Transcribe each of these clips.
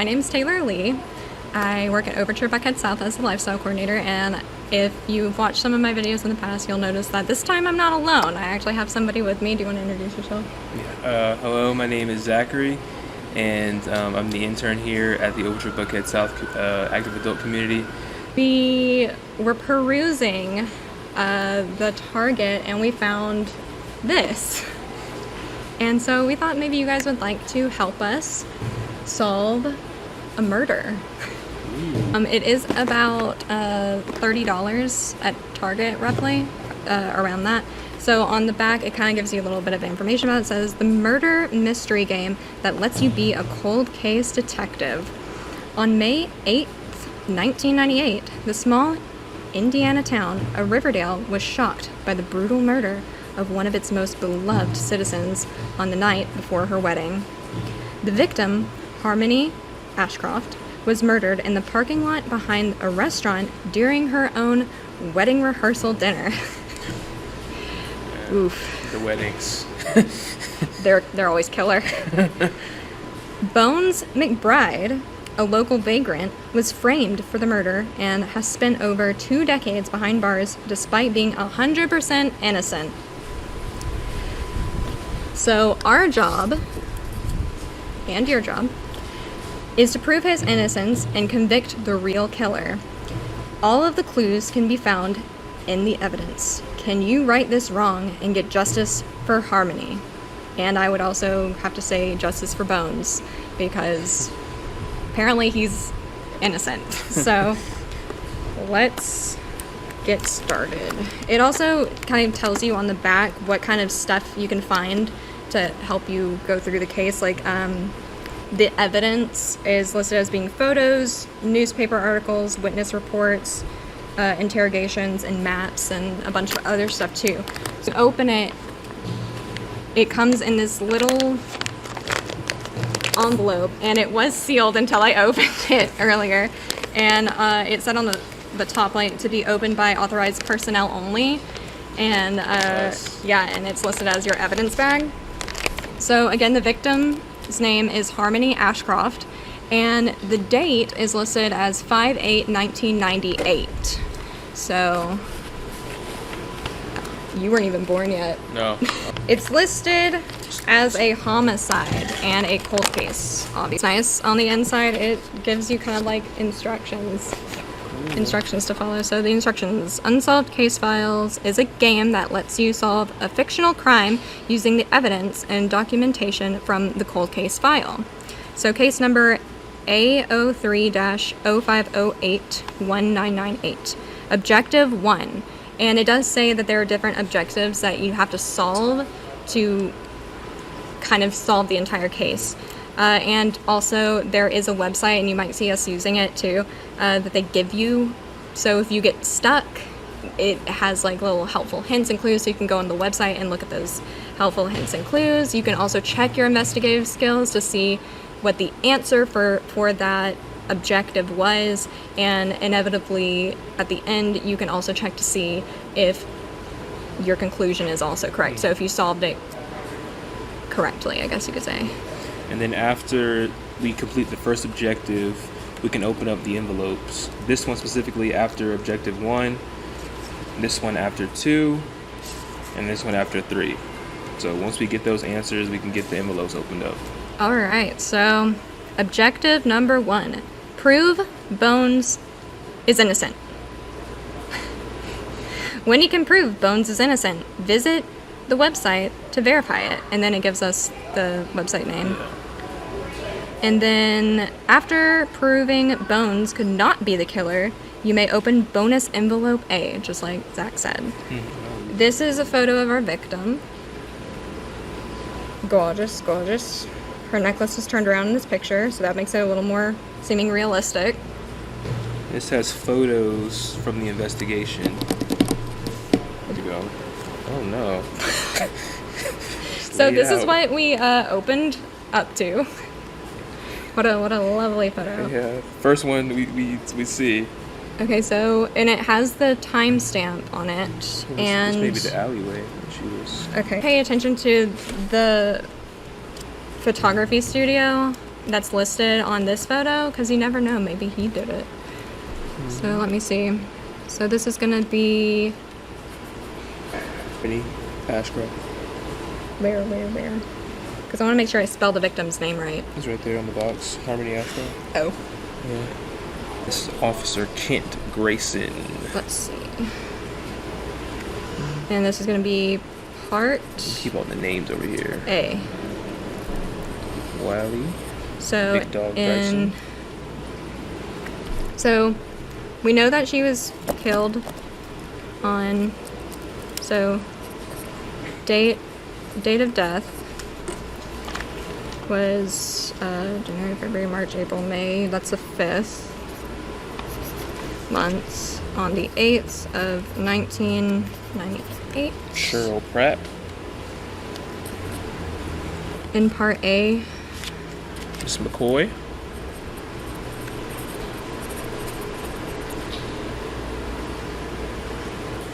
name's Taylor Lee. I work at Overture Buckhead South as the lifestyle coordinator, and if you've watched some of my videos in the past, you'll notice that this time I'm not alone. I actually have somebody with me. Do you want to introduce yourself? Hello, my name is Zachary, and I'm the intern here at the Overture Buckhead South Active Adult Community. We were perusing the Target, and we found this. And so we thought maybe you guys would like to help us solve a murder. It is about $30 at Target, roughly, around that. So on the back, it kind of gives you a little bit of information about it. It says, the murder mystery game that lets you be a cold case detective. On May 8th, 1998, the small Indiana town of Riverdale was shocked by the brutal murder of one of its most beloved citizens on the night before her wedding. The victim, Harmony Ashcroft, was murdered in the parking lot behind a restaurant during her own wedding rehearsal dinner. Oof. The weddings. They're always killer. Bones McBride, a local vagrant, was framed for the murder and has spent over 2 decades behind bars despite being 100% innocent. So our job, and your job, is to prove his innocence and convict the real killer. All of the clues can be found in the evidence. Can you right this wrong and get justice for Harmony? And I would also have to say justice for Bones, because apparently he's innocent. So let's get started. It also kind of tells you on the back what kind of stuff you can find to help you go through the case. Like the evidence is listed as being photos, newspaper articles, witness reports, interrogations, and maps, and a bunch of other stuff too. So open it. It comes in this little envelope, and it was sealed until I opened it earlier. And it said on the top, like, to be opened by authorized personnel only. And yeah, and it's listed as your evidence bag. So again, the victim's name is Harmony Ashcroft, and the date is listed as 5/8/1998. So you weren't even born yet. No. It's listed as a homicide and a cold case. Obviously, nice on the inside. It gives you kind of like instructions to follow. So the instructions: Unsolved Case Files is a game that lets you solve a fictional crime using the evidence and documentation from the cold case file. So case number A03-0508-1998. Objective 1. And it does say that there are different objectives that you have to solve to kind of solve the entire case. And also there is a website, and you might see us using it too, that they give you. So if you get stuck, it has like little helpful hints and clues, so you can go on the website and look at those helpful hints and clues. You can also check your investigative skills to see what the answer for that objective was, and inevitably at the end you can also check to see if your conclusion is also correct. So if you solved it correctly, I guess you could say. And then after we complete the first objective, we can open up the envelopes. This one specifically after objective 1, this one after 2, and this one after 3. So once we get those answers, we can get the envelopes opened up. All right, so objective number 1, prove Bones is innocent. When you can prove Bones is innocent, visit the website to verify it, and then it gives us the website name. And then after proving Bones could not be the killer, you may open bonus envelope A, just like Zach said. This is a photo of our victim. Gorgeous, gorgeous. Her necklace is turned around in this picture, so that makes it a little more seeming realistic. This has photos from the investigation. Where'd you go? Oh no. So this is what we opened up to. What a lovely photo. Yeah, first one we see. Okay, so, and it has the timestamp on it, and this may be the alleyway she was. Okay, pay attention to the photography studio. that's listed on this photo, because you never know, maybe he did it. So let me see. So this is gonna be Harmony Ashcroft. where? Because I want to make sure I spell the victim's name right. It's right there on the box. Harmony Ashcroft. Oh. Yeah. This is Officer Kent Grayson. Let's see. And this is going to be part Keep all the names over here. A. Wiley. So Big Dog Bryson. So we know that she was killed on, so date of death was January, February, March, April, May. That's the 5th months on the 8th of 1998. Cheryl Pratt. In part A. Miss McCoy.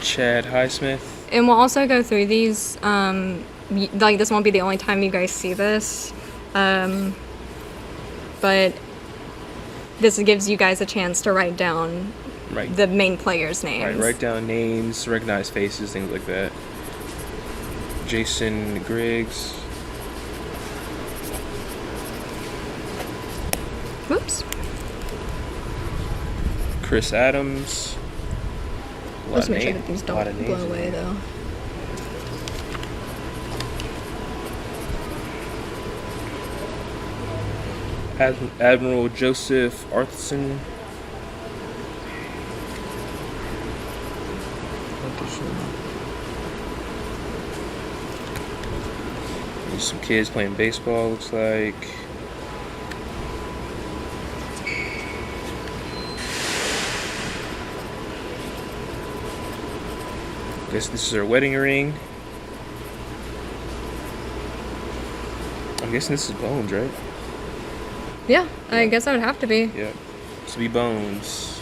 Chad Highsmith. And we'll also go through these, like this won't be the only time you guys see this, but this gives you guys a chance to write down the main players' names. Write down names, recognize faces, things like that. Jason Griggs. Whoops. Chris Adams. Let's make sure that these don't blow away though. Admiral Joseph Arthurson. There's some kids playing baseball, looks like. Guess this is her wedding ring. I'm guessing this is Bones, right? Yeah, I guess that would have to be. Yeah. This would be Bones.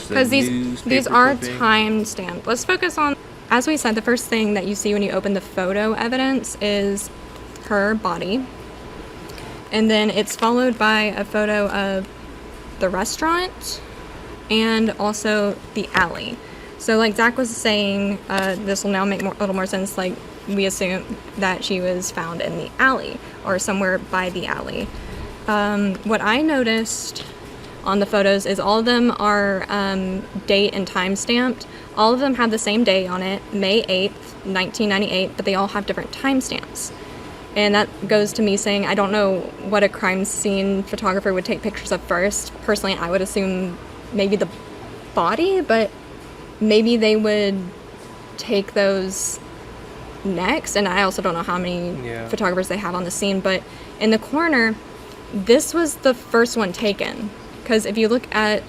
Because these are time stamped. Let's focus on, as we said, the first thing that you see when you open the photo evidence is her body. And then it's followed by a photo of the restaurant and also the alley. So like Zach was saying, this will now make a little more sense. Like we assume that she was found in the alley or somewhere by the alley. What I noticed on the photos is all of them are date and time stamped. All of them have the same day on it, May 8th, 1998, but they all have different time stamps. And that goes to me saying I don't know what a crime scene photographer would take pictures of first. Personally, I would assume maybe the body, but maybe they would take those next. And I also don't know how many photographers they have on the scene, but in the corner, this was the first one taken. Because if you look at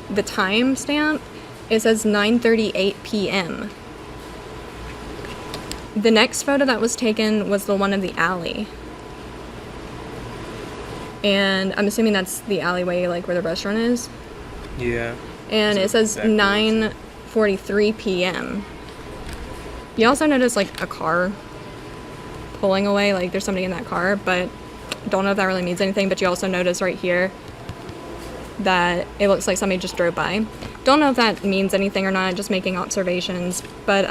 the time stamp, it says 9:38 p.m. The next photo that was taken was the one of the alley. And I'm assuming that's the alleyway, like where the restaurant is. Yeah. And it says 9:43 p.m. You also notice like a car pulling away, like there's somebody in that car, but don't know if that really means anything. But you also notice right here that it looks like somebody just drove by. Don't know if that means anything or not, just making observations. But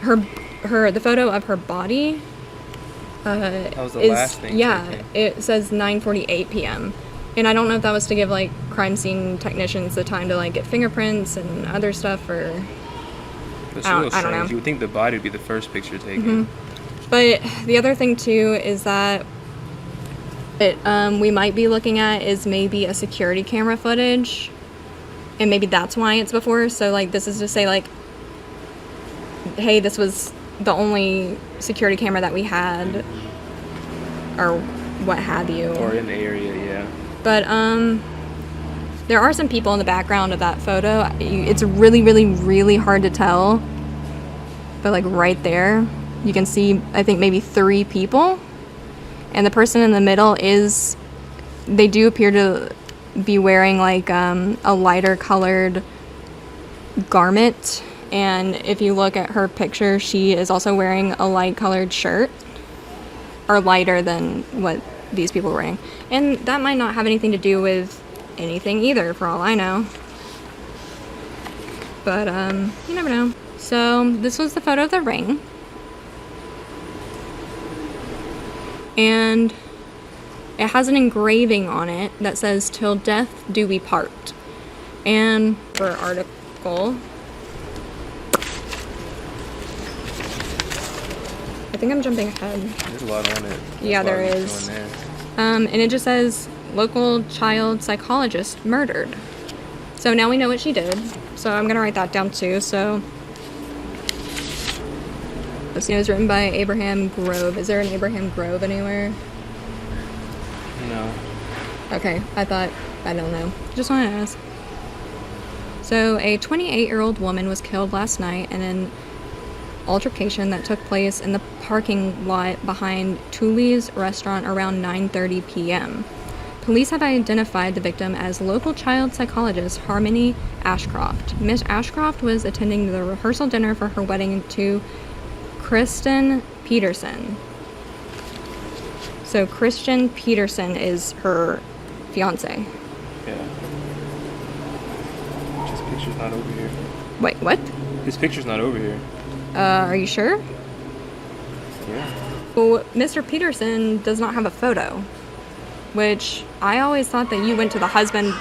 the photo of her body that was the last thing taken. It says 9:48 p.m. And I don't know if that was to give like crime scene technicians the time to like get fingerprints and other stuff, or That's a little strange. You would think the body would be the first picture taken. But the other thing too is that we might be looking at is maybe a security camera footage, and maybe that's why it's before. So like this is to say like, hey, this was the only security camera that we had, or what have you. Or in the area, yeah. But there are some people in the background of that photo. It's really, really, really hard to tell. But like right there, you can see, I think maybe 3 people. And the person in the middle they do appear to be wearing like a lighter colored garment. And if you look at her picture, she is also wearing a light-colored shirt, or lighter than what these people were wearing. And that might not have anything to do with anything either, for all I know. But, you never know. So, this was the photo of the ring. And it has an engraving on it that says, "Till death do we part." And for article, I think I'm jumping ahead. There's a lot on it. Yeah, there is. And it just says, "Local child psychologist murdered." So now we know what she did. So I'm going to write that down too. So this was written by Abraham Grove. Is there an Abraham Grove anywhere? No. Okay, I don't know. Just wanted to ask. So a 28-year-old woman was killed last night in an altercation that took place in the parking lot behind Tully's restaurant around 9:30 p.m. Police have identified the victim as local child psychologist Harmony Ashcroft. Miss Ashcroft was attending the rehearsal dinner for her wedding to Kristen Peterson. So Christian Peterson is her fiance. Yeah. His picture's not over here. Wait, what? His picture's not over here. Are you sure? Yeah. Well, Mr. Peterson does not have a photo, which I always thought that you went to the husband.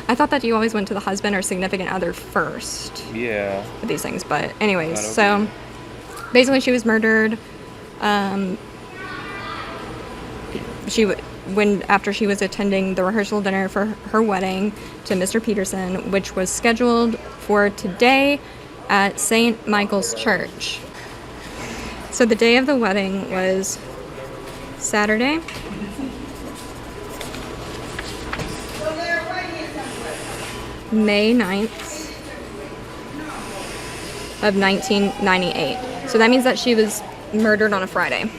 I thought that you always went to the husband or significant other first. Yeah. With these things, but anyways, so basically she was murdered. After she was attending the rehearsal dinner for her wedding to Mr. Peterson, which was scheduled for today at St. Michael's Church. So the day of the wedding was Saturday. May 9th of 1998. So that means that she was murdered on a Friday.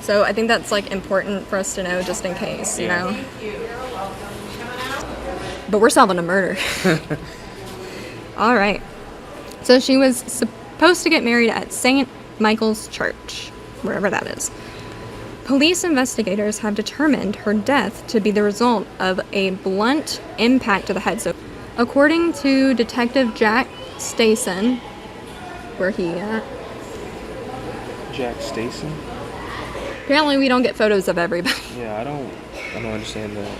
So I think that's like important for us to know just in case, you know. But we're solving a murder. All right. So she was supposed to get married at St. Michael's Church, wherever that is. Police investigators have determined her death to be the result of a blunt impact to the head. So according to Detective Jack Stason, where he at? Jack Stason? Apparently we don't get photos of everybody. Yeah, I don't understand that.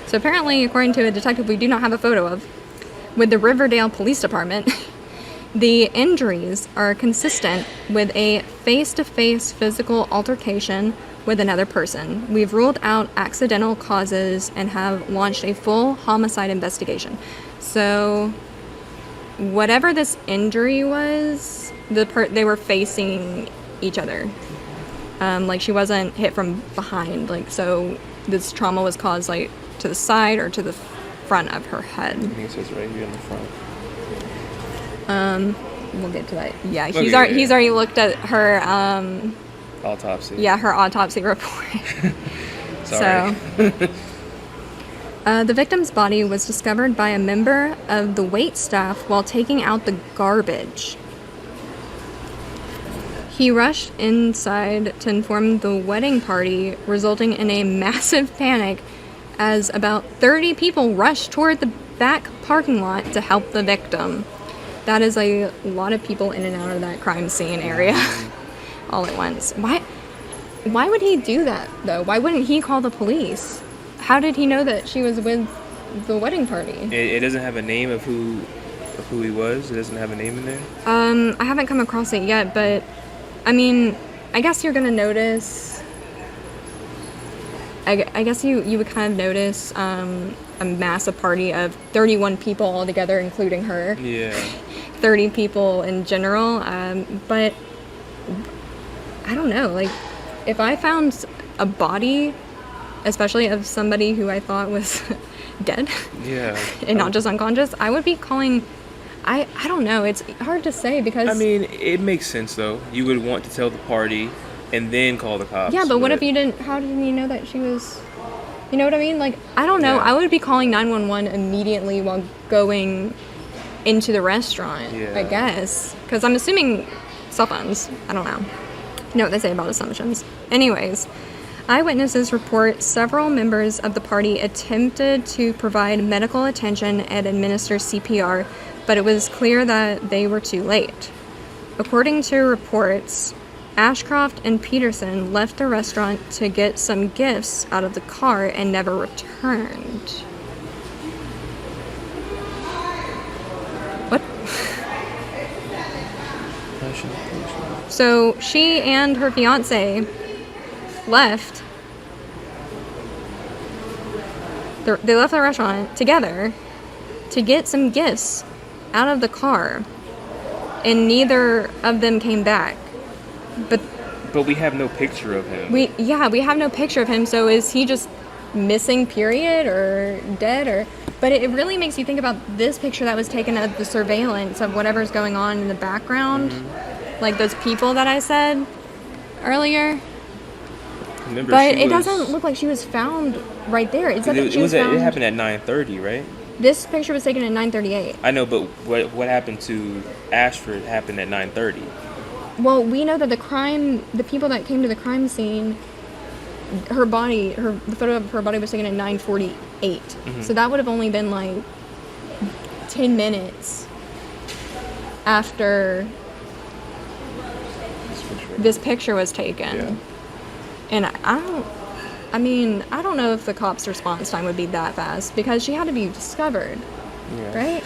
So apparently, according to a detective we do not have a photo of, with the Riverdale Police Department, the injuries are consistent with a face-to-face physical altercation with another person. We've ruled out accidental causes and have launched a full homicide investigation. So whatever this injury was, they were facing each other. Like she wasn't hit from behind, like, so this trauma was caused like to the side or to the front of her head. I think it says right here in the front. We'll get to that. Yeah, he's already looked at her Autopsy. Yeah, her autopsy report. Sorry. So the victim's body was discovered by a member of the wait staff while taking out the garbage. He rushed inside to inform the wedding party, resulting in a massive panic as about 30 people rushed toward the back parking lot to help the victim. That is a lot of people in and out of that crime scene area all at once. Why would he do that, though? Why wouldn't he call the police? How did he know that she was with the wedding party? It doesn't have a name of who he was? It doesn't have a name in there? I haven't come across it yet, but I mean, I guess you're gonna notice. I guess you would kind of notice a massive party of 31 people all together, including her. Yeah. 30 people in general. But I don't know. Like, if I found a body, especially of somebody who I thought was dead, yeah, and not just unconscious, I would be calling. I don't know. It's hard to say because... I mean, it makes sense, though. You would want to tell the party and then call the cops. Yeah, but what if you didn't... How did you know that she was You know what I mean? Like, I don't know. Yeah. I would be calling 911 immediately while going into the restaurant, Yeah. I guess. Because I'm assuming cell phones. I don't know. You know what they say about assumptions. Anyways, eyewitnesses report several members of the party attempted to provide medical attention and administer CPR, but it was clear that they were too late. According to reports, Ashcroft and Peterson left the restaurant to get some gifts out of the car and never returned. What? So she and her fiance left. They left the restaurant together to get some gifts out of the car, and neither of them came back. But we have no picture of him. We have no picture of him, so is he just missing, period, or dead? Or but it really makes you think about this picture that was taken of the surveillance of whatever's going on in the background. Like those people that I said earlier. Remember, but it doesn't look like she was found right there. It happened at 9:30, right? This picture was taken at 9:38. I know, but what happened to Ashford happened at 9:30. Well, we know that the people that came to the crime scene, the photo of her body was taken at 9:48. Mm-hmm. So that would have only been like 10 minutes after this picture was taken. Yeah. And I don't know if the cops' response time would be that fast because she had to be discovered. Yeah. Right?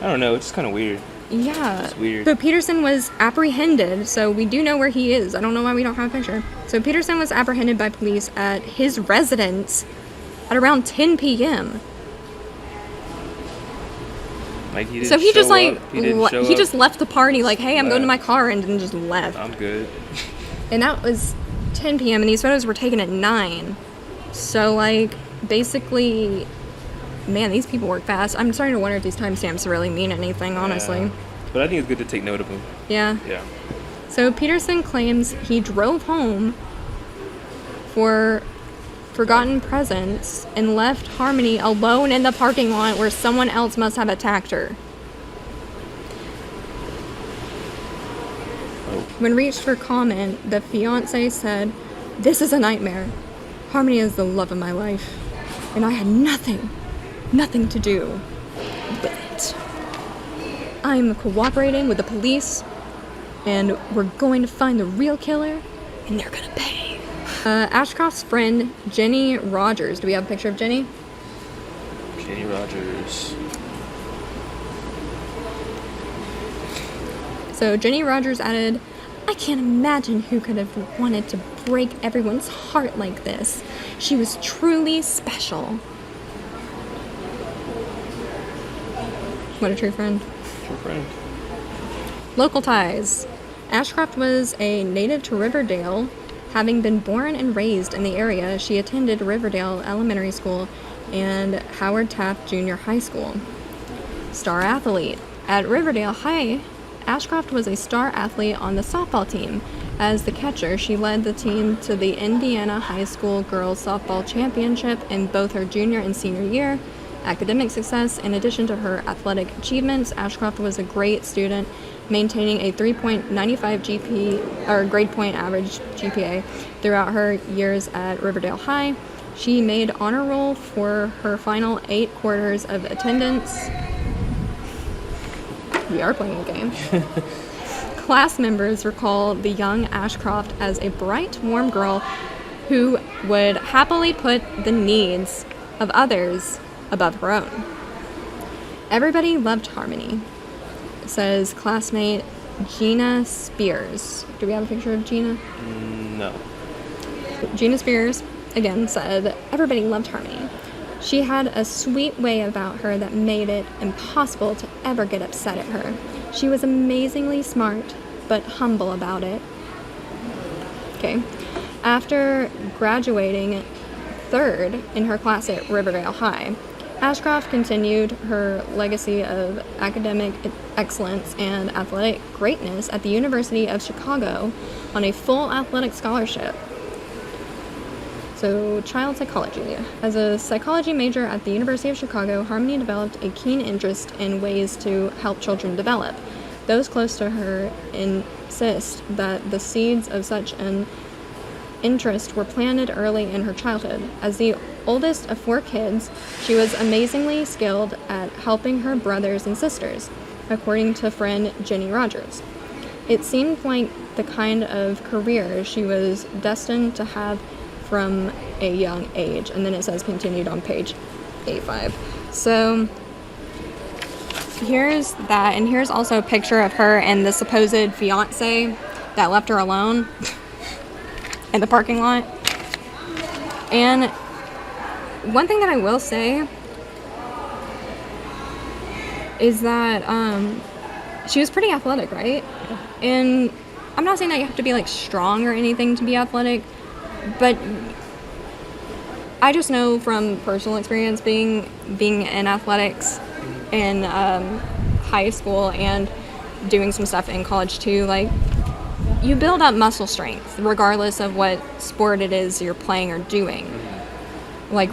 I don't know. It's just kind of weird. Yeah. It's weird. But Peterson was apprehended, so we do know where he is. I don't know why we don't have a picture. So Peterson was apprehended by police at his residence at around 10 p.m. Like he didn't So he just he just left the party like, hey, I'm going to my car, and then just left. I'm good. And that was 10 p.m. and these photos were taken at 9. So like basically, man, these people work fast. I'm starting to wonder if these timestamps really mean anything, honestly. Yeah. But I think it's good to take note of them. Yeah. Yeah. So Peterson claims he drove home for forgotten presents and left Harmony alone in the parking lot where someone else must have attacked her. When reached for comment, the fiancé said, "This is a nightmare. Harmony is the love of my life, and I had nothing to do with it. I'm cooperating with the police, and we're going to find the real killer, and they're gonna pay." Ashcroft's friend, Jenny Rogers. Do we have a picture of Jenny? Jenny Rogers. So Jenny Rogers added, "I can't imagine who could have wanted to break everyone's heart like this. She was truly special." What a true friend. True friend. Local ties. Ashcroft was a native to Riverdale. Having been born and raised in the area, she attended Riverdale Elementary School and Howard Taft Junior High School. Star athlete. At Riverdale High, Ashcroft was a star athlete on the softball team. As the catcher, she led the team to the Indiana High School Girls Softball Championship in both her junior and senior year. Academic success. In addition to her athletic achievements, Ashcroft was a great student, maintaining a 3.95 grade point average GPA throughout her years at Riverdale High. She made honor roll for her final 8 quarters of attendance. We are playing a game. Class members recall the young Ashcroft as a bright, warm girl who would happily put the needs of others above her own. Everybody loved Harmony, says classmate Gina Spears. Do we have a picture of Gina? No. Gina Spears, again, said everybody loved Harmony. She had a sweet way about her that made it impossible to ever get upset at her. She was amazingly smart, but humble about it. Okay. After graduating 3rd in her class at Riverdale High, Ashcroft continued her legacy of academic excellence and athletic greatness at the University of Chicago on a full athletic scholarship. So, child psychology. As a psychology major at the University of Chicago, Harmony developed a keen interest in ways to help children develop. Those close to her insist that the seeds of such an interest were planted early in her childhood. As the oldest of 4 kids, she was amazingly skilled at helping her brothers and sisters, according to friend Jenny Rogers. It seemed like the kind of career she was destined to have from a young age. And then it says continued on page 85. So here's that, and here's also a picture of her and the supposed fiance that left her alone in the parking lot. And one thing that I will say is that she was pretty athletic, right? And I'm not saying that you have to be like strong or anything to be athletic, but I just know from personal experience being in athletics in high school and doing some stuff in college too, like, you build up muscle strength regardless of what sport it is you're playing or doing. Like,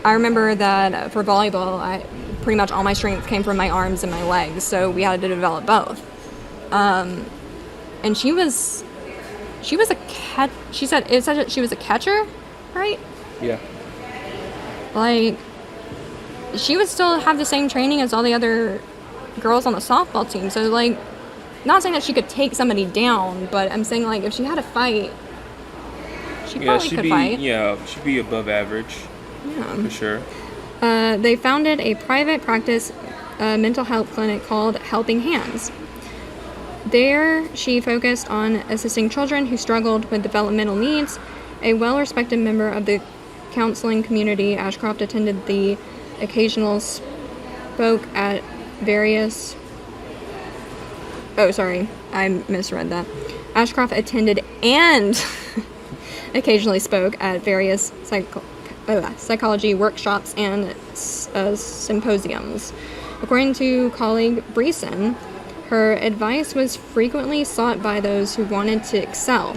I remember that for volleyball, pretty much all my strength came from my arms and my legs, so we had to develop both. And she was a she said that she was a catcher, right? Yeah. Like, she would still have the same training as all the other girls on the softball team. So, like, not saying that she could take somebody down, but I'm saying, like, if she had to fight, she probably could fight. Yeah, she'd be above average. Yeah. For sure. They founded a private practice mental health clinic called Helping Hands. There, she focused on assisting children who struggled with developmental needs. A well-respected member of the counseling community, Ashcroft attended the occasional spoke at various... Oh, sorry, I misread that. Ashcroft attended and occasionally spoke at various psychology workshops and symposiums. According to colleague Breeson, her advice was frequently sought by those who wanted to excel.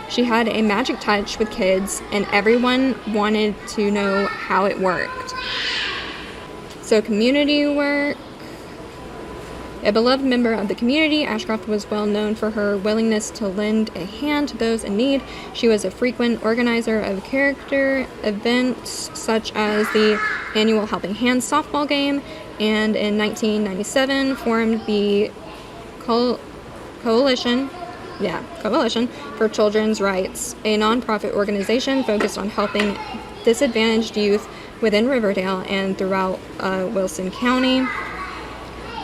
She had a magic touch with kids, and everyone wanted to know how it worked. So, community work. A beloved member of the community, Ashcroft was well known for her willingness to lend a hand to those in need. She was a frequent organizer of character events such as the annual Helping Hands softball game, and in 1997 formed the Coalition for Children's Rights, a nonprofit organization focused on helping disadvantaged youth within Riverdale and throughout Wilson County.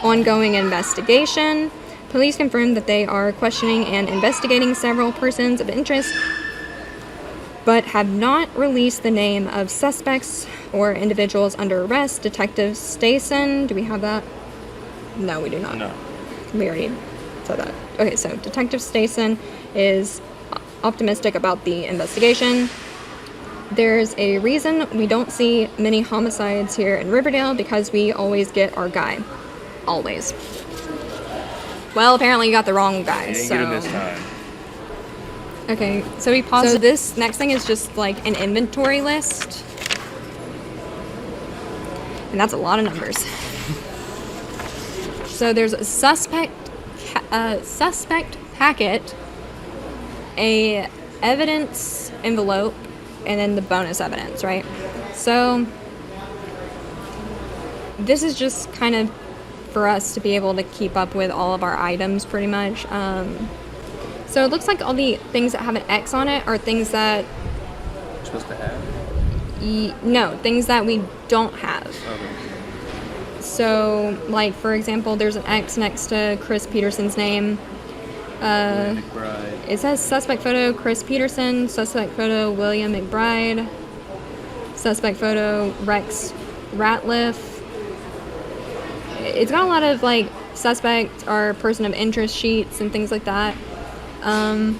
Ongoing investigation. Police confirmed that they are questioning and investigating several persons of interest, but have not released the name of suspects or individuals under arrest. Detective Stason, do we have that? No, we do not. No. We already said that. Okay, so Detective Stason is optimistic about the investigation. There's a reason we don't see many homicides here in Riverdale, because we always get our guy. Always. Well, apparently you got the wrong guy. You didn't so get him this time. Okay, so we paused. So this next thing is just like an inventory list. And that's a lot of numbers. So there's a suspect packet, a evidence envelope, and then the bonus evidence, right? So this is just kind of for us to be able to keep up with all of our items, pretty much. So it looks like all the things that have an X on it are things that... You're supposed to have? No, things that we don't have. Okay. So, like, for example, there's an X next to Chris Peterson's name. McBride. It says suspect photo Chris Peterson, suspect photo William McBride, suspect photo Rex Ratliff. It's got a lot of, like, suspect or person of interest sheets and things like that. And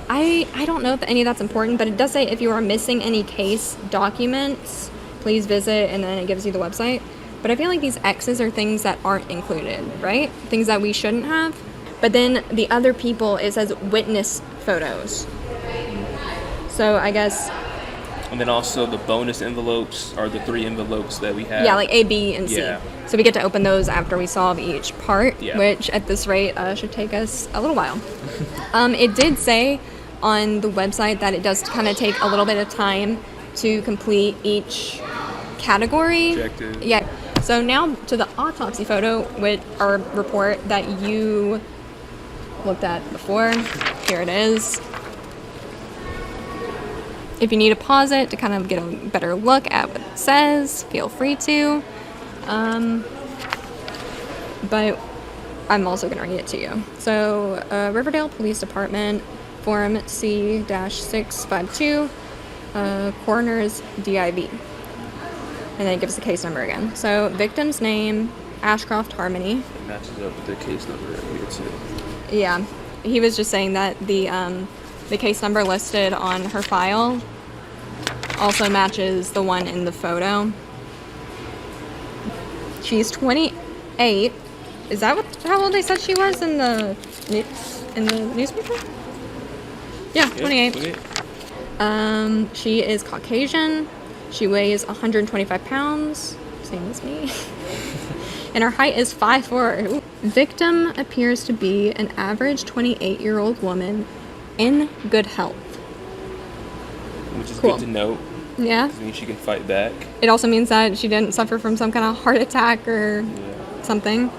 I don't know if any of that's important, but it does say if you are missing any case documents, please visit, and then it gives you the website. But I feel like these X's are things that aren't included, right? Things that we shouldn't have. But then the other people, it says witness photos. So I guess, And then also the bonus envelopes are the 3 envelopes that we have. yeah, like A, B, and C. Yeah. So we get to open those after we solve each part, Yeah. which at this rate should take us a little while. It did say on the website that it does kind of take a little bit of time to complete each category. Objective. Yeah. So now to the autopsy photo, which our report that you looked at before. Here it is. If you need to pause it to kind of get a better look at what it says, feel free to. But I'm also going to read it to you. So, Riverdale Police Department, Form C-652, Coroner's DIV. And then it gives the case number again. So, victim's name, Ashcroft Harmony. It matches up with the case number here too. Yeah, he was just saying that the case number listed on her file also matches the one in the photo. She's 28. Is that how old they said she was in the newspaper? Yeah, 28. She is Caucasian. She weighs 125 pounds, same as me. And her height is 5'4". Victim appears to be an average 28-year-old woman in good health. Which is Cool. good to note. Yeah. It means she can fight back. It also means that she didn't suffer from some kind of heart attack or something.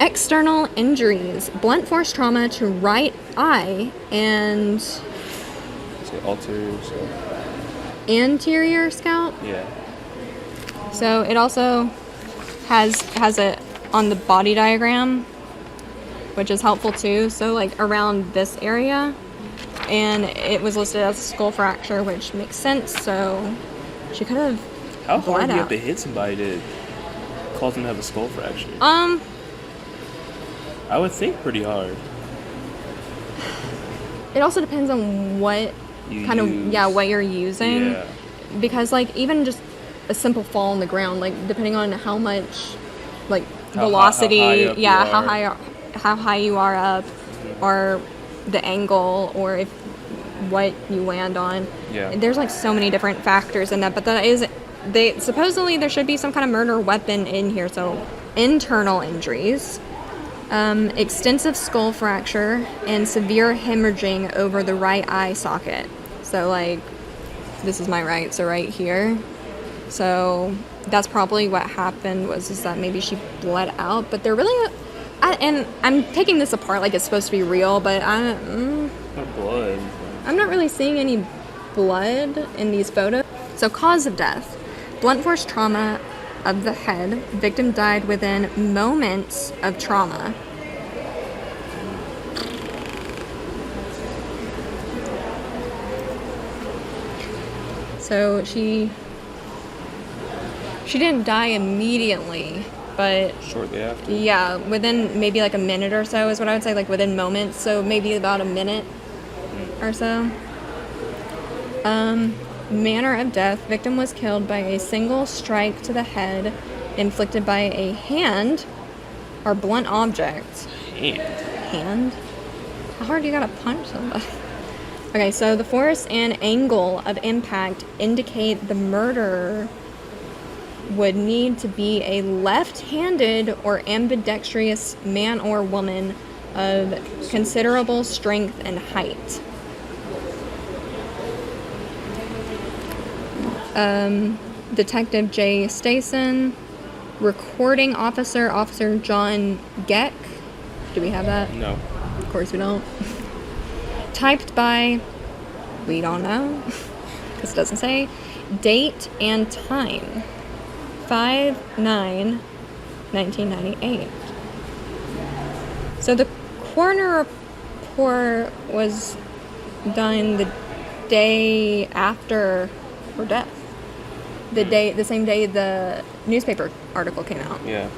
External injuries. Blunt force trauma to right eye and So alters. anterior scalp. Yeah. So it also has it on the body diagram, which is helpful too. So like around this area, and it was listed as a skull fracture, which makes sense. So she could have How hard bled do you have out. to hit somebody to cause them to have a skull fracture? I would think pretty hard. It also depends on what You kind use. of what you're using. Yeah. Because like even just a simple fall on the ground, like depending on how much like How velocity, high up you how are. high you are up, or the angle, or if what you land on. Yeah. There's like so many different factors in that, but that is supposedly there should be some kind of murder weapon in here. So internal injuries, extensive skull fracture, and severe hemorrhaging over the right eye socket. So like this is my right, so right here. So that's probably what happened is that maybe she bled out, but they're really, and I'm taking this apart like it's supposed to be real, but What blood? I'm not really seeing any blood in these photos. So cause of death, blunt force trauma of the head. Victim died within moments of trauma. So she didn't die immediately, but Shortly after. yeah, within maybe like a minute or so is what I would say, like within moments. So maybe about a minute or so. Manner of death. Victim was killed by a single strike to the head inflicted by a hand or blunt object. Hand? How hard do you gotta punch somebody? Okay, so the force and angle of impact indicate the murderer would need to be a left-handed or ambidextrous man or woman of considerable strength and height. Detective J. Stason, recording officer, Officer John Geck. Do we have that? No. Of course we don't. Typed by, we don't know, because it doesn't say. Date and time, 5/9/1998. So the coroner report was done the day after her death. The same day the newspaper article came out. Yeah.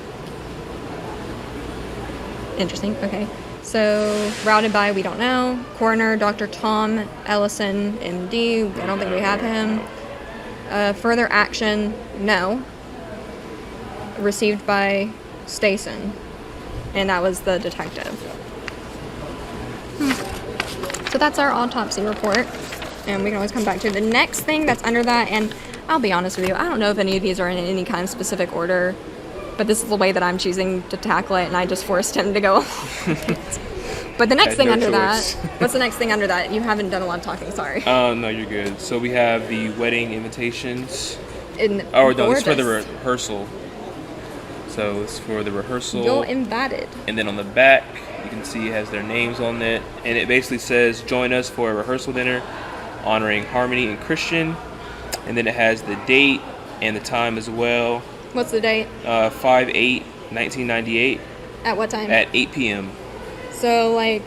Interesting. Okay. So, routed by, we don't know. Coroner, Dr. Tom Ellison, MD. I don't think we have him. Further action, no. Received by Stason. And that was the detective. So that's our autopsy report. And we can always come back to the next thing that's under that. And I'll be honest with you, I don't know if any of these are in any kind of specific order, but this is the way that I'm choosing to tackle it, and I just forced him to go. But the next thing under that, what's the next thing under that? You haven't done a lot of talking, sorry. No, you're good. So we have the wedding invitations. No, it's for the rehearsal. So it's for the rehearsal. You're invited. And then on the back, you can see it has their names on it. And it basically says, join us for a rehearsal dinner honoring Harmony and Christian. And then it has the date and the time as well. What's the date? 5/8/1998. At what time? At 8 p.m. So, like,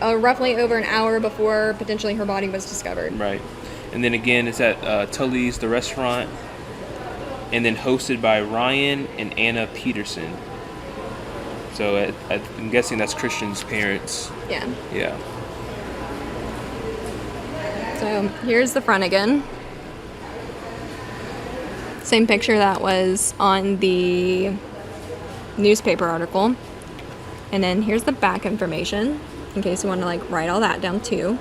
roughly over an hour before potentially her body was discovered. Right. And then again, it's at Tully's, the restaurant. And then hosted by Ryan and Anna Peterson. So I'm guessing that's Christian's parents. Yeah. Yeah. So here's the front again. Same picture that was on the newspaper article. And then here's the back information, in case you want to like write all that down too.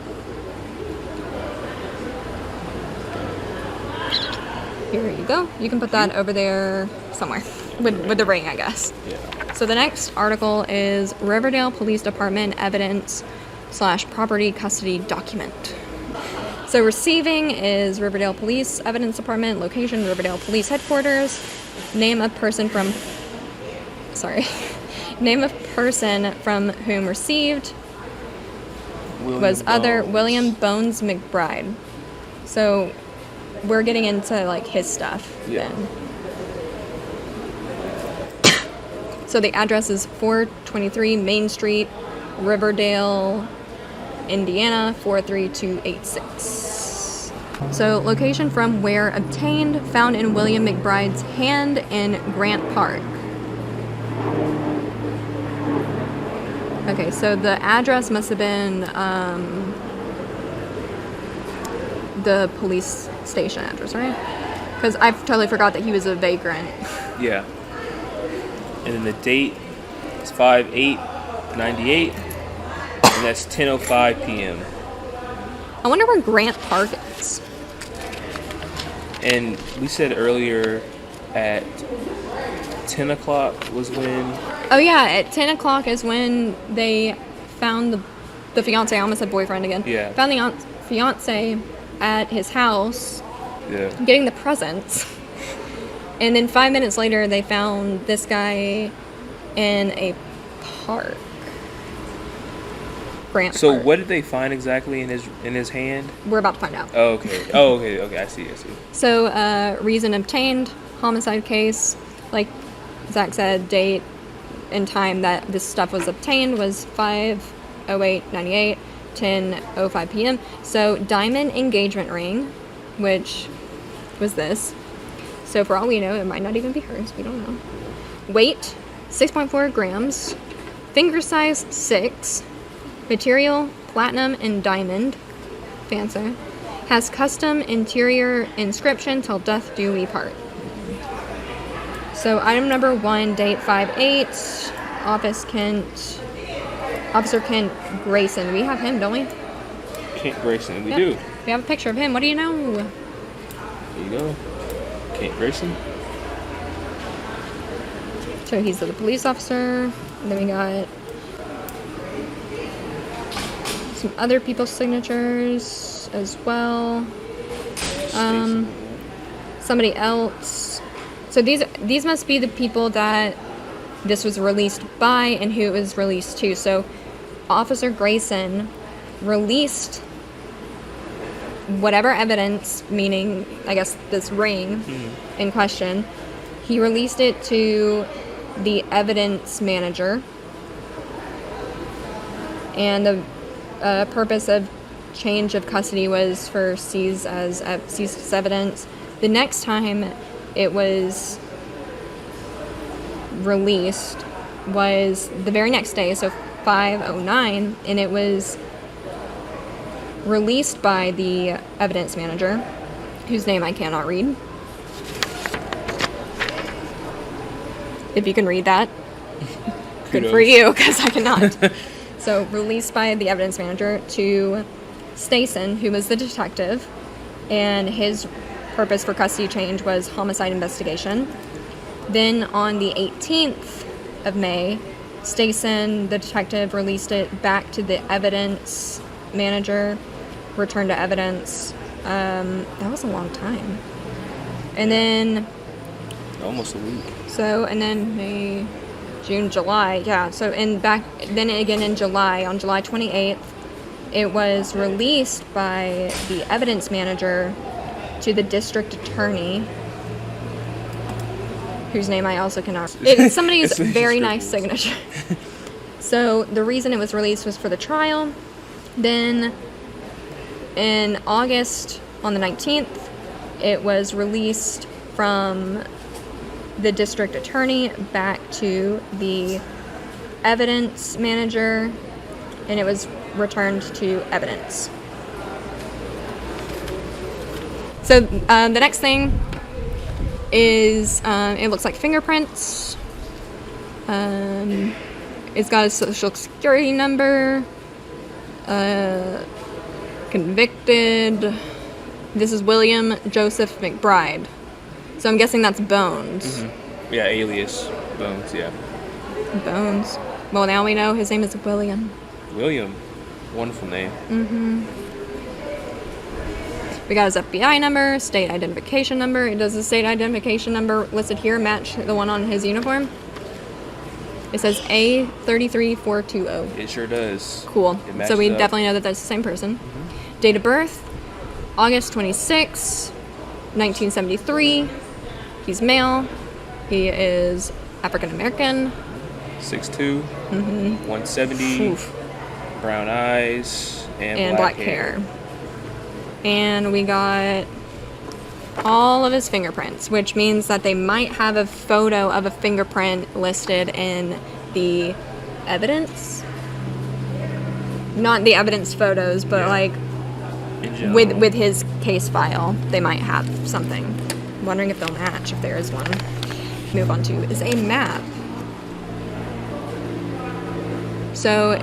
Here you go. You can put that over there somewhere with the ring, I guess. Yeah. So the next article is Riverdale Police Department evidence / property custody document. So receiving is Riverdale Police Evidence Department, location Riverdale Police Headquarters, name of person from whom received William Bones McBride. So we're getting into like his stuff then. So the address is 423 Main Street, Riverdale, Indiana 43286. So location from where obtained, found in William McBride's hand in Grant Park. Okay, so the address must have been the police station address, right? Because I totally forgot that he was a vagrant. Yeah. And then the date is 5/8/98, and that's 10:05 p.m. I wonder where Grant Park is. And we said earlier at 10 o'clock was when... Oh yeah, at 10 o'clock is when they found the fiance. I almost said boyfriend again. Yeah. Found the fiance at his house, getting the presents. And then 5 minutes later, they found this guy in a park. Grant So Park. what did they find exactly in his hand? We're about to find out. Oh, okay. Okay. I see. So, reason obtained, homicide case. Like Zach said, date and time that this stuff was obtained was 5/08/98, 10:05 p.m. So, diamond engagement ring, which was this. So for all we know, it might not even be hers. We don't know. Weight, 6.4 grams. Finger size, 6. Material, platinum and diamond. Fancy. Has custom interior inscription, till death do we part. So item number 1, date 5/8. Officer Kent Grayson. We have him, don't we? Kent Grayson, we do. We have a picture of him. What do you know? There you go. Kent Grayson. So he's the police officer. And then we got some other people's signatures as well. Somebody else. So these must be the people that this was released by and who it was released to. So Officer Grayson released whatever evidence, meaning, I guess, this ring in question, he released it to the evidence manager. And the purpose of change of custody was for seized as evidence. The next time it was released was the very next day, so 5/09, and it was released by the evidence manager, whose name I cannot read. If you can read that, good for you, because I cannot. So released by the evidence manager to Stason, who was the detective, and his purpose for custody change was homicide investigation. Then on the 18th of May, Stason, the detective, released it back to the evidence manager, return to evidence. That was a long time. And then... Almost a week. So, and then May, June, July, yeah. So, then again in July, on July 28th, it was released by the evidence manager to the district attorney, whose name I also cannot... It's somebody's very nice signature. So, the reason it was released was for the trial. Then, in August, on the 19th, it was released from the district attorney back to the evidence manager, and it was returned to evidence. So the next thing is, it looks like fingerprints. It's got a social security number. Convicted. This is William Joseph McBride. So I'm guessing that's Bones. Mm-hmm. Yeah, alias Bones, yeah. Bones. Well, now we know his name is William. William. Wonderful name. Mm-hmm. We got his FBI number, state identification number. Does the state identification number listed here match the one on his uniform? It says A33420. It sure does. Cool. It matches So we up. definitely know that that's the same person. Mm-hmm. Date of birth, August 26, 1973. He's male. He is African American. 6'2", 170, Oof. brown eyes, and black hair. And we got all of his fingerprints, which means that they might have a photo of a fingerprint listed in the evidence. Not the evidence photos, but like In general. with his case file, they might have something. I'm wondering if they'll match, if there is one. Move on to is a map. So,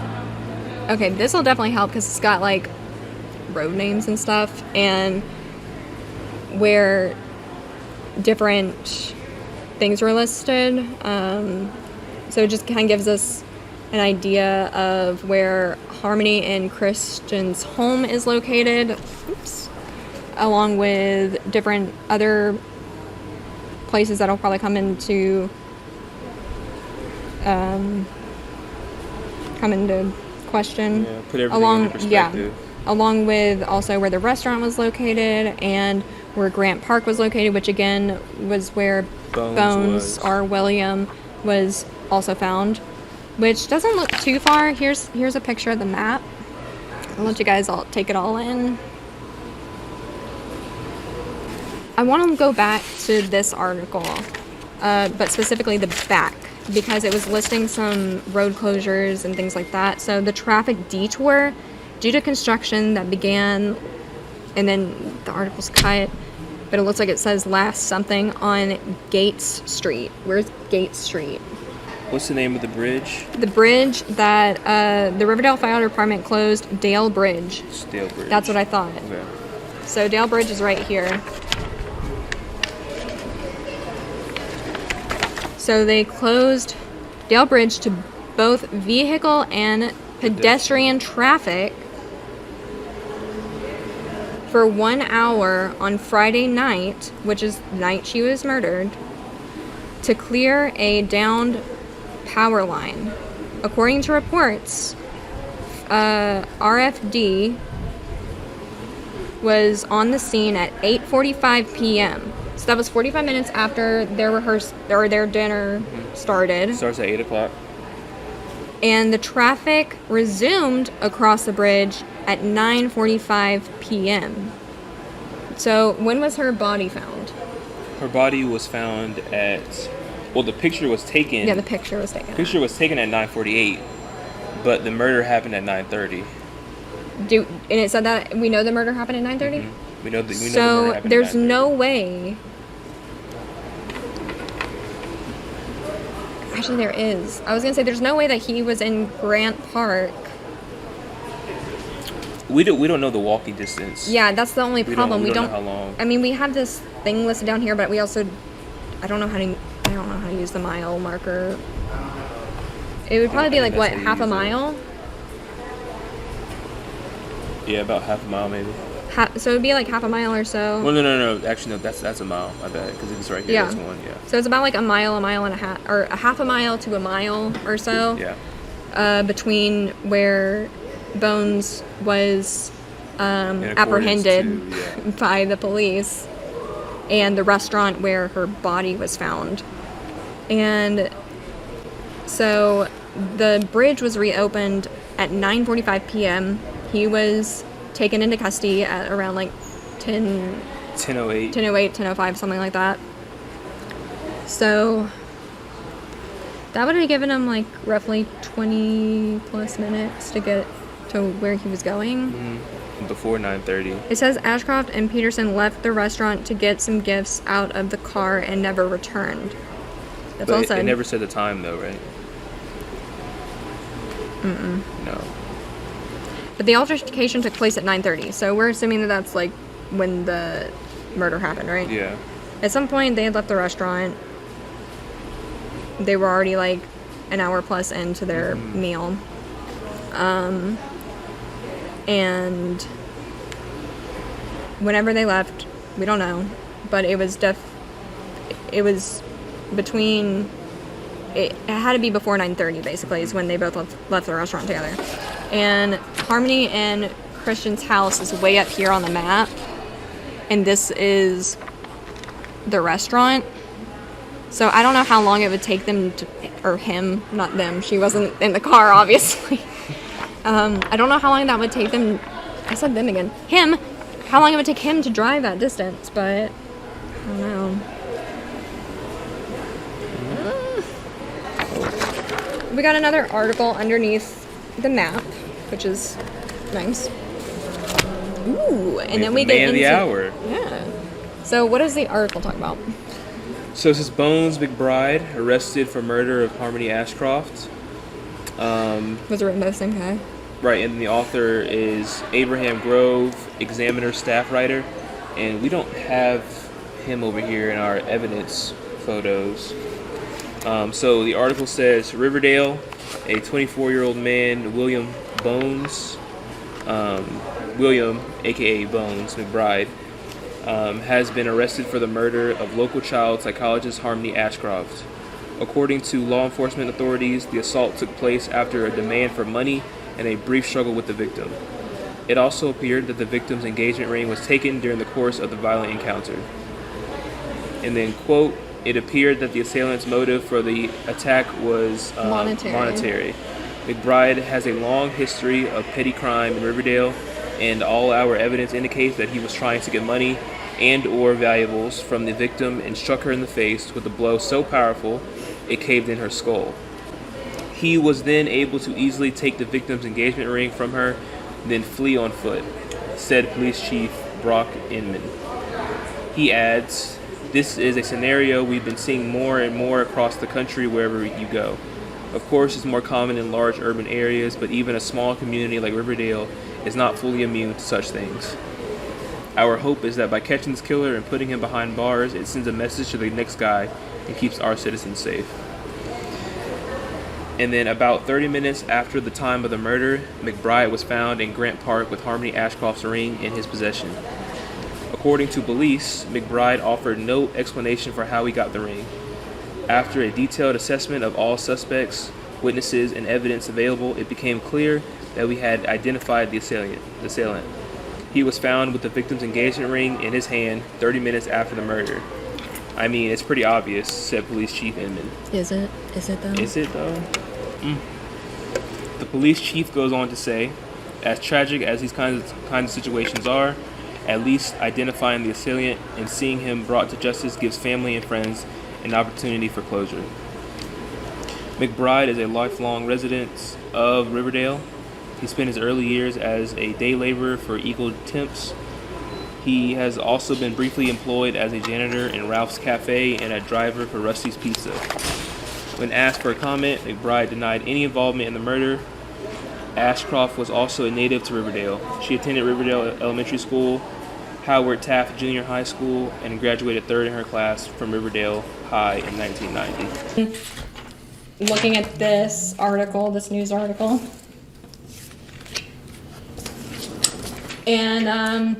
okay, this will definitely help because it's got like road names and stuff, and where different things were listed. So it just kind of gives us an idea of where Harmony and Christian's home is located. Oops. Along with different other places that'll probably come into question. Yeah, put everything into perspective. Along with also where the restaurant was located and where Grant Park was located, which again was where Bones or William was also found, which doesn't look too far. Here's a picture of the map. I'll let you guys all take it all in. I want to go back to this article, but specifically the back, because it was listing some road closures and things like that. So the traffic detour due to construction that began, and then the article's cut, but it looks like it says last something on Gates Street. Where's Gates Street? What's the name of the bridge? The bridge that the Riverdale Fire Department closed, Dale Bridge. It's Dale Bridge. That's what I thought. Okay. So Dale Bridge is right here. So they closed Dale Bridge to both vehicle and pedestrian traffic for 1 hour on Friday night, which is the night she was murdered, to clear a downed power line. According to reports, RFD was on the scene at 8:45 p.m. So that was 45 minutes after their dinner started. Starts at 8 o'clock. And the traffic resumed across the bridge at 9:45 p.m. So when was her body found? Her body was found at, well, the picture was taken. Yeah, the picture was taken. Picture was taken at 9:48, but the murder happened at 9:30. And it said that we know the murder happened at 9:30? Mm-hmm. We know the murder So happened there's at 9:30. no way. Actually, there is. I was gonna say there's no way that he was in Grant Park We don't know the walking distance. Yeah, that's the only problem. We don't know how long. I mean, we have this thing listed down here, but we also, I don't know how to use the mile marker. It would probably be like what, half a mile? Yeah, about half a mile maybe. So it'd be like half a mile or so. Well, no. Actually, no. That's a mile. I bet because it's right here. Yeah. That's one. Yeah. So it's about like a mile and a half, or a half a mile to a mile or so. Yeah. Between where Bones was apprehended by the police and the restaurant where her body was found. And so the bridge was reopened at 9:45 p.m. He was taken into custody at around like 10:08, 10:05, something like that. So that would have given him like roughly 20 plus minutes to get to where he was going. Mm-hmm. Before 9:30. It says Ashcroft and Peterson left the restaurant to get some gifts out of the car and never returned. That's all said. It never said the time though, right? No. But the altercation took place at 9:30, so we're assuming that that's like when the murder happened, right? Yeah. At some point, they had left the restaurant. They were already like an hour plus into their meal. And whenever they left, we don't know, but it was between, it had to be before 9:30 basically is when they both left the restaurant together. And Harmony and Christian's house is way up here on the map, and this is the restaurant. So I don't know how long it would take them to, or him, not them, she wasn't in the car obviously. I don't know how long that would take them, I said them again, him, how long it would take him to drive that distance, but I don't know. We got another article underneath the map, which is nice. Ooh, and then we get into the hour. Yeah. So what does the article talk about? So it says Bones McBride arrested for murder of Harmony Ashcroft. Was it written by the same guy? Right, and the author is Abraham Grove, Examiner staff writer, and we don't have him over here in our evidence photos. So the article says Riverdale, a 24-year-old man, William Bones, William, aka Bones McBride, has been arrested for the murder of local child psychologist Harmony Ashcroft. According to law enforcement authorities, the assault took place after a demand for money and a brief struggle with the victim. It also appeared that the victim's engagement ring was taken during the course of the violent encounter. And then, quote, it appeared that the assailant's motive for the attack was monetary. McBride has a long history of petty crime in Riverdale, and all our evidence indicates that he was trying to get money and or valuables from the victim and struck her in the face with a blow so powerful it caved in her skull. He was then able to easily take the victim's engagement ring from her, then flee on foot, said Police Chief Brock Inman. He adds, this is a scenario we've been seeing more and more across the country wherever you go. Of course, it's more common in large urban areas, but even a small community like Riverdale is not fully immune to such things. Our hope is that by catching this killer and putting him behind bars, it sends a message to the next guy and keeps our citizens safe. And then about 30 minutes after the time of the murder, McBride was found in Grant Park with Harmony Ashcroft's ring in his possession. According to police, McBride offered no explanation for how he got the ring. After a detailed assessment of all suspects, witnesses, and evidence available, it became clear that we had identified the assailant. He was found with the victim's engagement ring in his hand 30 minutes after the murder. I mean, it's pretty obvious, said Police Chief Inman. Is it? Is it though? Is it though? The police chief goes on to say, as tragic as these kinds of situations are, at least identifying the assailant and seeing him brought to justice gives family and friends an opportunity for closure. McBride is a lifelong resident of Riverdale. He spent his early years as a day laborer for Eagle Temps. He has also been briefly employed as a janitor in Ralph's Cafe and a driver for Rusty's Pizza. When asked for a comment, McBride denied any involvement in the murder. Ashcroft was also a native to Riverdale. She attended Riverdale Elementary School, Howard Taft Junior High School, and graduated third in her class from Riverdale High in 1990. Looking at this article, this news article, and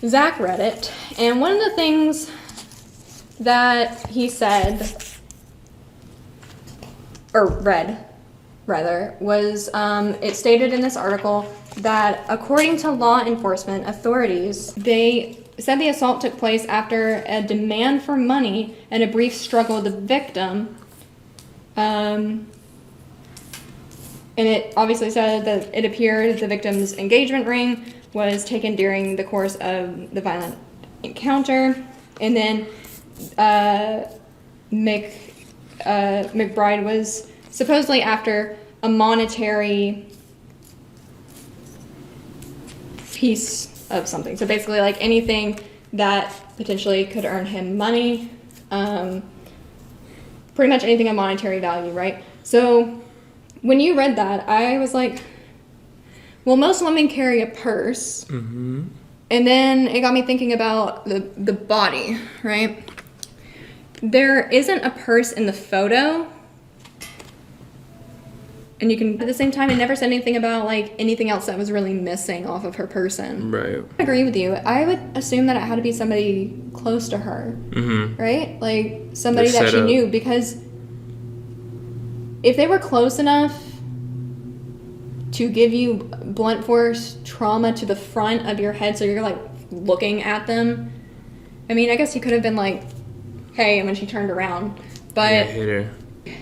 Zach read it, and one of the things that he said, or read, rather, was it stated in this article that according to law enforcement authorities, they said the assault took place after a demand for money and a brief struggle with the victim. And it obviously said that it appeared the victim's engagement ring was taken during the course of the violent encounter. And then McBride was supposedly after a monetary piece of something. So basically like anything that potentially could earn him money, pretty much anything of monetary value, right? So when you read that, I was like, well, most women carry a purse. Mm-hmm. And then it got me thinking about the body, right? There isn't a purse in the photo. And you can, at the same time, it never said anything about like anything else that was really missing off of her person. Right. I agree with you. I would assume that it had to be somebody close to her, right? Like somebody that she knew, because if they were close enough to give you blunt force trauma to the front of your head, so you're like looking at them. I mean, I guess he could have been like, hey, and when she turned around, but yeah, hit her.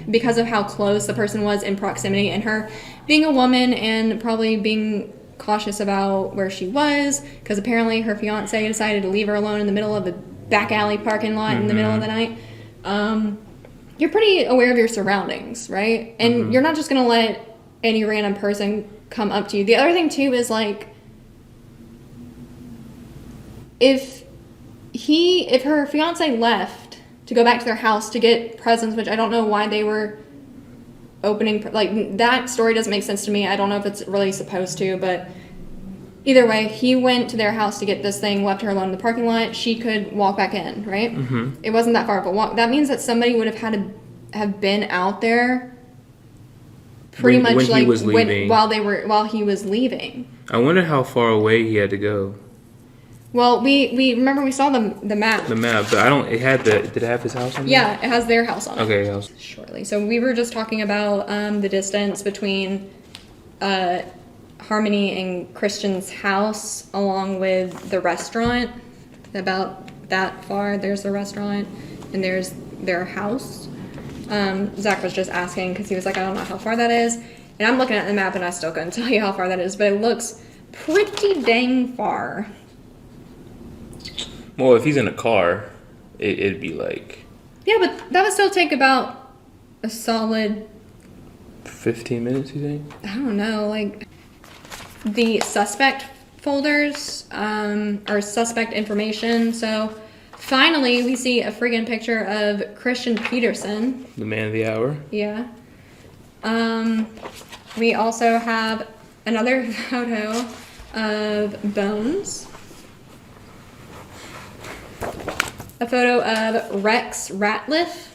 Because of how close the person was in proximity, and her being a woman and probably being cautious about where she was, because apparently her fiance decided to leave her alone in the middle of a back alley parking lot in the middle of the night. You're pretty aware of your surroundings, right? And you're not just gonna let any random person come up to you. The other thing too is like, if her fiance left to go back to their house to get presents, which I don't know why they were opening, like that story doesn't make sense to me. I don't know if it's really supposed to, but either way, he went to their house to get this thing, left her alone in the parking lot. She could walk back in, right? It wasn't that far of a walk. That means that somebody would have had to have been out there pretty much when like he was leaving. while he was leaving. I wonder how far away he had to go. Well, we remember we saw the map. The map, but I don't. It had did it have his house on it? Yeah, it has their house on it. Okay, house. Shortly. So we were just talking about the distance between Harmony and Christian's house, along with the restaurant. About that far, there's the restaurant, and there's their house. Zach was just asking because he was like, I don't know how far that is. And I'm looking at the map and I still couldn't tell you how far that is, but it looks pretty dang far. Well, if he's in a car, it'd be like... Yeah, but that would still take about a solid... 15 minutes, you think? I don't know, like... The suspect folders, or suspect information, so... Finally, we see a friggin' picture of Christian Peterson. The man of the hour. Yeah. We also have another photo of Bones. A photo of Rex Ratliff.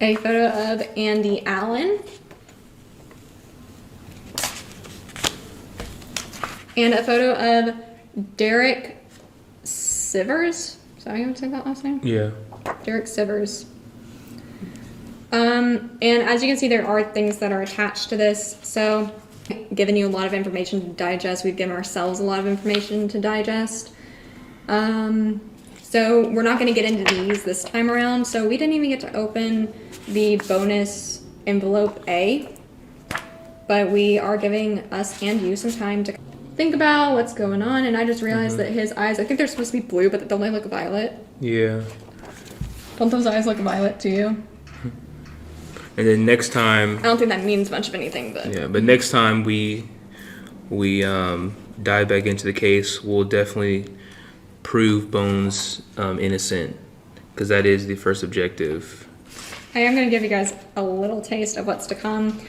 A photo of Andy Allen. And a photo of Derek Sivers. Is that how you would say that last name? Yeah. Derek Sivers. And as you can see, there are things that are attached to this. So, given you a lot of information to digest. We've given ourselves a lot of information to digest. So we're not going to get into these this time around. So we didn't even get to open the bonus envelope A. But we are giving us and you some time to think about what's going on. And I just realized that his eyes, I think they're supposed to be blue, but don't they look violet? Yeah. Don't those eyes look violet to you? And then next time... I don't think that means much of anything, but... Yeah, but next time we dive back into the case, we'll definitely prove Bones innocent, because that is the first objective. I am going to give you guys a little taste of what's to come,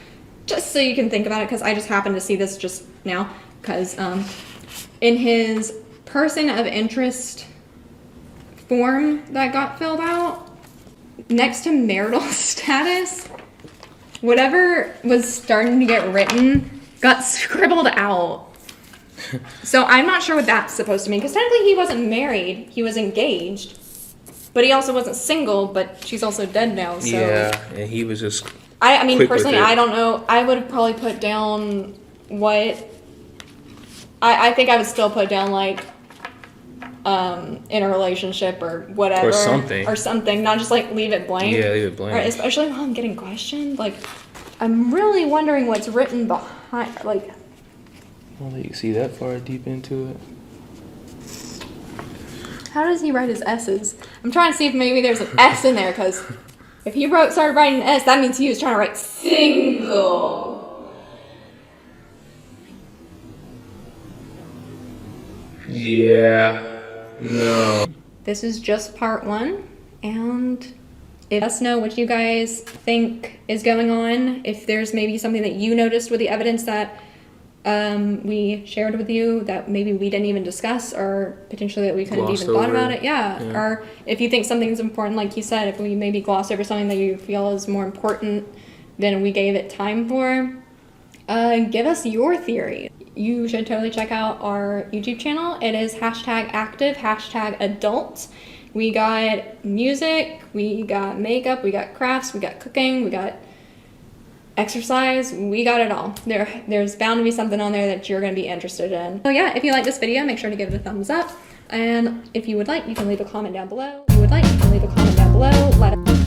just so you can think about it, because I just happened to see this just now, because in his person of interest form that got filled out, next to marital status, whatever was starting to get written got scribbled out. So I'm not sure what that's supposed to mean, because technically he wasn't married, he was engaged, but he also wasn't single, but she's also dead now, so. Yeah, and he was just I mean, quick personally, with it. I don't know. I would have probably put down what, I think I would still put down, like, in a relationship or whatever. Or something. Or something, not just, like, leave it blank. Yeah, leave it blank. Or especially while I'm getting questioned. Like, I'm really wondering what's written behind, like. Well, you see that far deep into it. How does he write his S's? I'm trying to see if maybe there's an S in there, because if he started writing an S, that means he was trying to write single. Yeah. No. This is just part 1, and let us know what you guys think is going on. If there's maybe something that you noticed with the evidence that we shared with you that maybe we didn't even discuss, or potentially that we couldn't have Glossed even thought over. about it. Yeah. Or if you think something's important, like you said, if we maybe gloss over something that you feel is more important than we gave it time for, give us your theory. You should totally check out our YouTube channel. It is #active, #adult. We got music, we got makeup, we got crafts, we got cooking, we got exercise, we got it all. There's bound to be something on there that you're going to be interested in. So yeah, if you like this video, make sure to give it a thumbs up. And if you would like, you can leave a comment down below. Let us